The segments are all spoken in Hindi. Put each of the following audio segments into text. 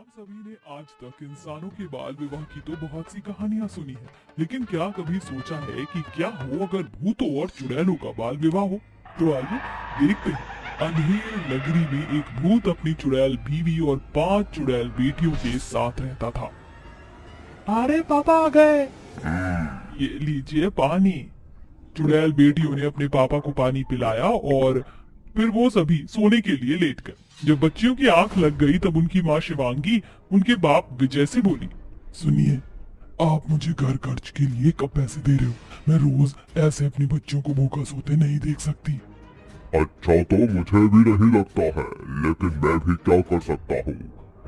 हम सभी ने आज तक इंसानों के बाल विवाह की तो बहुत सी कहानियां सुनी है, लेकिन क्या कभी सोचा है कि क्या हो अगर भूतों और चुड़ैलों का बाल विवाह हो? तो आइए देखते हैं। अंधेर नगरी में एक भूत अपनी चुड़ैल बीवी और 5 चुड़ैल बेटियों के साथ रहता था। अरे पापा आ गए। ये लीजिए पानी। चुड़ैल बेटियों ने अपने पापा को पानी पिलाया और फिर वो सभी सोने के लिए लेट गए। जब बच्चियों की आंख लग गई तब उनकी माँ शिवांगी उनके बाप विजय से बोली, सुनिए, आप मुझे घर खर्च के लिए कब पैसे दे रहे हो? मैं रोज ऐसे अपनी बच्चियों को भूखा सोते नहीं देख सकती। अच्छा तो मुझे भी नहीं लगता है, लेकिन मैं भी क्या कर सकता हूँ।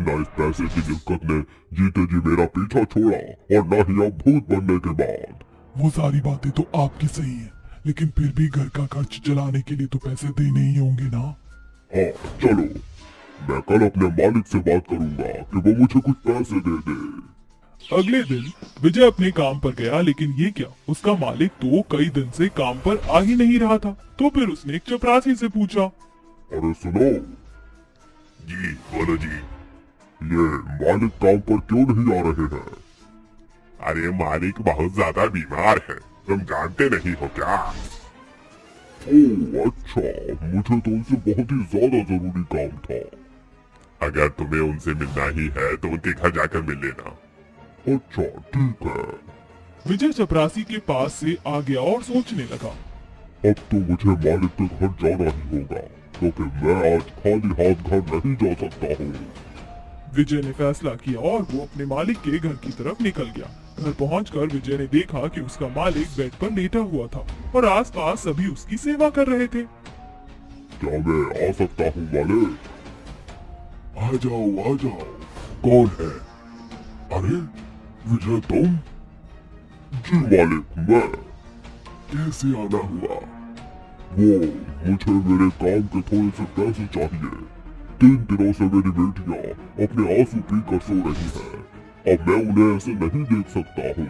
न इस पैसे की दिक्कत ने जीते जी मेरा पीछा छोड़ा और न ही अब भूत बनने के बाद। वो सारी बातें तो आपकी सही है, लेकिन फिर भी घर का खर्च चलाने के लिए तो पैसे देने ही होंगे ना। हाँ चलो, मैं कल अपने मालिक से बात करूंगा कि वो मुझे कुछ पैसे दे दे। अगले दिन विजय अपने काम पर गया, लेकिन ये क्या, उसका मालिक तो कई दिन से काम पर आ ही नहीं रहा था। तो फिर उसने एक चपरासी से पूछा, अरे सुनो जी, बोलो जी, ये मालिक काम पर क्यों नहीं आ रहे हैं? अरे मालिक बहुत ज्यादा बीमार है, तुम जानते नहीं हो क्या? ओह अच्छा, मुझे तो उनसे बहुत ही ज्यादा जरूरी काम था। अगर तुम्हें उनसे मिलना ही है तो उनके घर जाकर मिल लेना। अच्छा ठीक है। विजय चपरासी के पास से आ गया और सोचने लगा, अब तो मुझे मालिक के घर जाना ही होगा, क्योंकि मैं आज खाली हाथ घर नहीं जा सकता हूँ। विजय ने फैसला किया और वो अपने मालिक के घर की तरफ निकल गया। घर पहुंचकर विजय ने देखा कि उसका मालिक बेड पर लेटा हुआ था और आसपास सभी उसकी सेवा कर रहे थे। क्या मैं आ सकता हूँ मालिक? आ जाओ आ जाओ। कौन है? अरे विजय तुम? जी मालिक मैं। कैसे आना हुआ? वो मुझे मेरे काम के थोड़े से पैसे चाहिए। 3 दिनों से मेरी बेटियाँ अपने आंसू पी कर सो रही है, अब मैं उन्हें ऐसे नहीं देख सकता हूँ।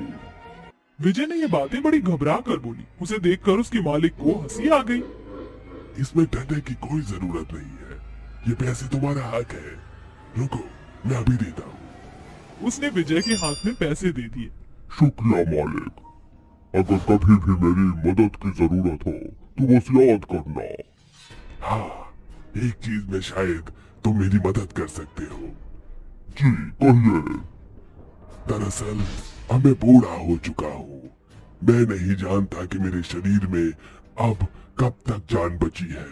विजय ने ये बातें बड़ी घबरा कर बोली। उसे देखकर उसके मालिक को हंसी आ गई। इसमें डरने की कोई जरूरत नहीं है, ये पैसे तुम्हारा हक है। रुको, मैं अभी देता हूँ। उसने विजय के हाथ में पैसे दे दिए। शुक्रिया मालिक, अगर कभी भी मेरी मदद की जरूरत हो तो बस याद करना। हाँ, एक चीज में शायद तुम मेरी मदद कर सकते हो। जी कहिए। दरअसल अब मैं बूढ़ा हो चुका हूँ, मैं नहीं जानता कि मेरे शरीर में अब कब तक जान बची है,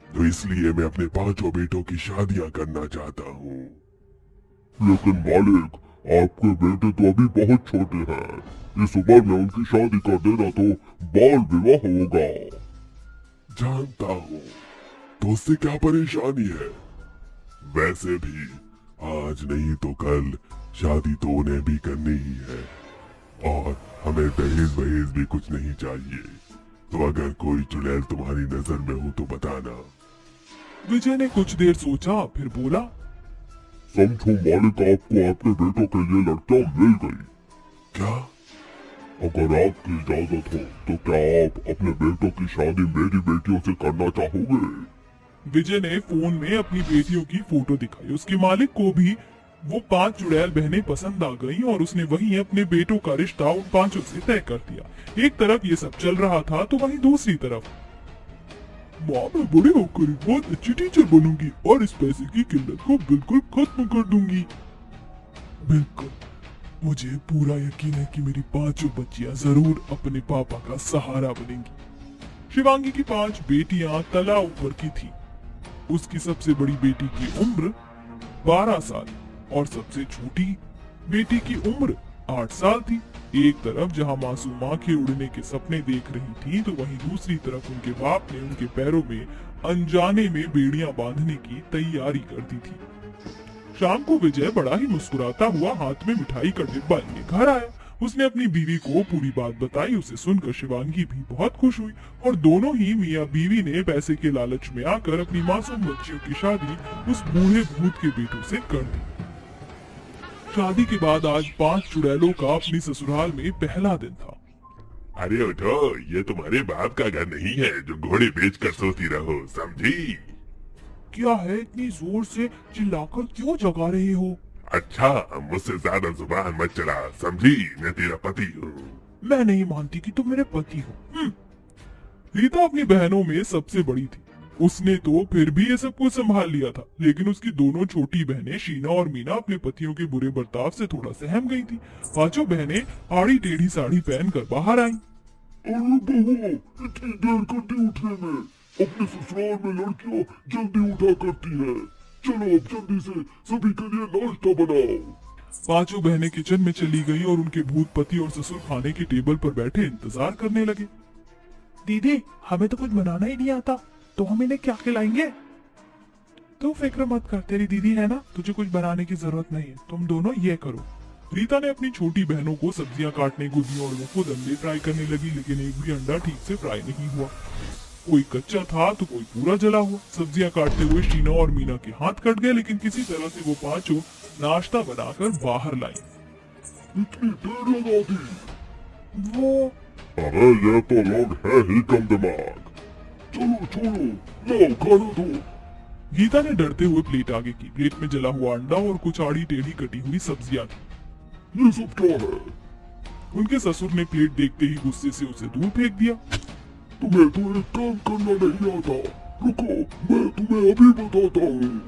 तो इसलिए मैं अपने 5 बेटों की शादियां करना चाहता हूँ। लेकिन मालिक, आपके बेटे तो अभी बहुत छोटे हैं, इस उम्र में उनकी शादी कर देना तो बाल विवाह होगा। जानता हूँ, तो उससे क्या परेशानी है? वैसे भी आज नहीं तो कल शादी तो उन्हें भी करनी ही है, और हमें दहेज वहेज भी कुछ नहीं चाहिए। तो अगर कोई चुड़ैल तुम्हारी नजर में हो तो बताना। विजय ने कुछ देर सोचा, फिर बोला, समझो मालिक, आपको आपके बेटों के लिए लड़कियां मिल गई। क्या? अगर आपकी इजाजत हो तो क्या आप अपने बेटों की शादी मेरी बेटियों से करना चाहोगे? विजय ने फोन में अपनी बेटियों की फोटो दिखाई। उसके मालिक को भी वो 5 चुड़ैल बहनें पसंद आ गईं और उसने वहीं अपने बेटों का रिश्ता उन 5 से तय कर दिया। एक तरफ ये सब चल रहा था तो वहीं दूसरी तरफ, माँ मैं बड़े होकर एक बहुत अच्छी टीचर बनूंगी और इस पैसे की किल्लत को बिल्कुल खत्म कर दूंगी। बिल्कुल, मुझे पूरा यकीन है कि मेरी 5 बच्चियां जरूर अपने पापा का सहारा बनेंगी। शिवांगी की 5 बेटियां तला ऊपर की थी। उसकी सबसे बड़ी बेटी की उम्र 12 साल और सबसे छोटी बेटी की उम्र 8 साल थी। एक तरफ जहां मासूम आंखें उड़ने के सपने देख रही थी, तो वहीं दूसरी तरफ उनके बाप ने उनके पैरों में अनजाने में बेड़ियां बांधने की तैयारी कर दी थी। शाम को विजय बड़ा ही मुस्कुराता हुआ हाथ में मिठाई का डिब्बा लिए घर आया। उसने अपनी बीवी को पूरी बात बताई। उसे सुनकर शिवांगी भी बहुत खुश हुई और दोनों ही मियाँ बीवी ने पैसे के लालच में आकर अपनी मासूम बच्चियों की शादी उस बूढ़े भूत के बेटों से कर दी। शादी के बाद आज 5 चुड़ैलों का अपनी ससुराल में पहला दिन था। अरे उठो, ये तुम्हारे बाप का घर नहीं है जो घोड़े बेच कर सोती रहो, समझी? क्या है, इतनी जोर से चिल्लाकर क्यों जगा रहे हो? अच्छा, मुझसे ज्यादा जुबान मत चला, समझी? मैं तेरा पति हूँ। मैं नहीं मानती कि तुम मेरे पति हो। रीता अपनी बहनों में सबसे बड़ी थी। उसने तो फिर भी ये सब कुछ संभाल लिया था, लेकिन उसकी दोनों छोटी बहनें शीना और मीना अपने पतियों के बुरे बर्ताव से थोड़ा सहम गई थी। पांचों बहनें आड़ी टेढ़ी साड़ी पहनकर बाहर आईं। अरे बहू, इतनी देर कर दी उठने में। अपने ससुराल में लड़कियां जल्दी उठा करती है। चलो अब जल्दी से सभी के लिए नाश्ता बनाओ। पांचों बहनें किचन में चली गईं और उनके भूत पति और ससुर खाने की टेबल पर बैठे इंतजार करने लगे। दीदी, हमें तो कुछ बनाना ही नहीं आता, तो हम इन्हें क्या खिलाएंगे? तू फिक्र मत कर, तेरी दीदी है ना, तुझे कुछ बनाने की जरूरत नहीं है। तुम दोनों ये करो। रीता ने अपनी छोटी बहनों को सब्जियां काटने को दी और वो खुद अंडे फ्राई करने लगी, लेकिन एक भी अंडा ठीक से फ्राई नहीं हुआ। कोई कच्चा था तो कोई पूरा जला हुआ। सब्जियां काटते हुए शीना और मीना के हाथ कट गए, लेकिन किसी तरह से वो पांचों नाश्ता बनाकर बाहर लाई। इतनी देर लगा दी। वो अरे ये तो लोग है ही कम दिमाग। चलो छोड़ो, लाओ खाना दो। गीता ने डरते हुए प्लेट आगे की। प्लेट में जला हुआ अंडा और कुछ आड़ी टेढ़ी कटी हुई सब्जियां थी। ये सब क्या है? उनके ससुर ने प्लेट देखते ही गुस्से से उसे दूर फेंक दिया। तुम्हें तो एक काम करना नहीं आता। रुको, मैं तुम्हें अभी बताता हूँ।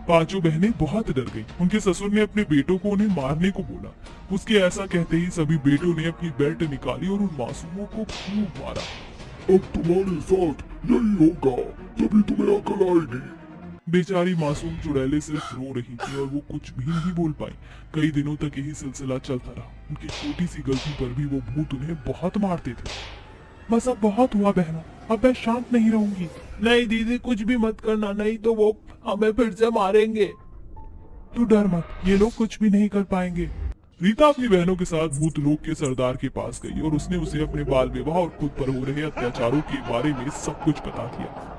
पांचों बहनें बहुत डर गईं। उनके ससुर ने अपने बेटों को उन्हें मारने को बोला। उसके ऐसा कहते ही सभी बेटों ने अपनी बेल्ट निकाली और उन मासूमों को खूब मारा। अब तुम्हारे साथ यही होगा, तभी तुम्हें अकल आएगी। बेचारी मासूम चुड़ैले सिर्फ रो रही थी और वो कुछ भी नहीं बोल पाई। कई दिनों तक यही सिलसिला चलता रहा। उनकी छोटी सी गलती पर भी वो भूत उन्हें बहुत मारते थे। बस अब बहुत हुआ बहनों, अब मैं शांत नहीं रहूंगी। नहीं दीदी, कुछ भी मत करना, नहीं तो वो हमें फिर से मारेंगे। तू डर मत, ये लोग कुछ भी नहीं कर पाएंगे। रीता अपनी बहनों के साथ भूत लोक के सरदार के पास गई और उसने उसे अपने बाल विवाह और खुद पर हो रहे अत्याचारों के बारे में सब कुछ बता दिया।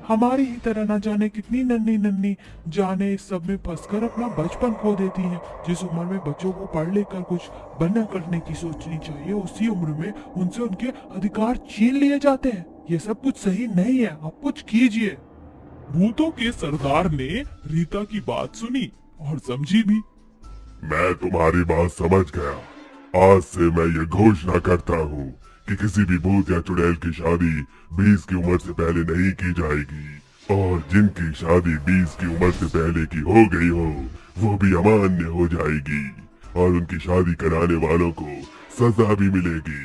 हमारी ही तरह न जाने कितनी नन्ही नन्ही जाने इस सब में फंसकर अपना बचपन खो देती हैं। जिस उम्र में बच्चों को पढ़ लेकर कुछ बनना करने की सोचनी चाहिए, उसी उम्र में उनसे उनके अधिकार छीन लिए जाते हैं। ये सब कुछ सही नहीं है, आप कुछ कीजिए। भूतों के सरदार ने रीता की बात सुनी और समझी भी। मैं तुम्हारी बात समझ गया। आज से मैं ये घोषणा करता हूँ कि किसी भी भूत या चुड़ैल की शादी 20 की उम्र से पहले नहीं की जाएगी, और जिनकी शादी 20 की उम्र से पहले की हो गई हो वो भी अमान्य हो जाएगी, और उनकी शादी कराने वालों को सजा भी मिलेगी।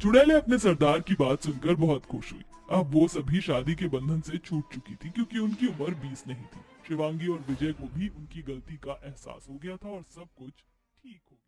चुड़ैलें अपने सरदार की बात सुनकर बहुत खुश हुई। अब वो सभी शादी के बंधन से छूट चुकी थी, क्योंकि उनकी उम्र 20 नहीं थी। शिवांगी और विजय को भी उनकी गलती का एहसास हो गया था और सब कुछ ठीक हो गया।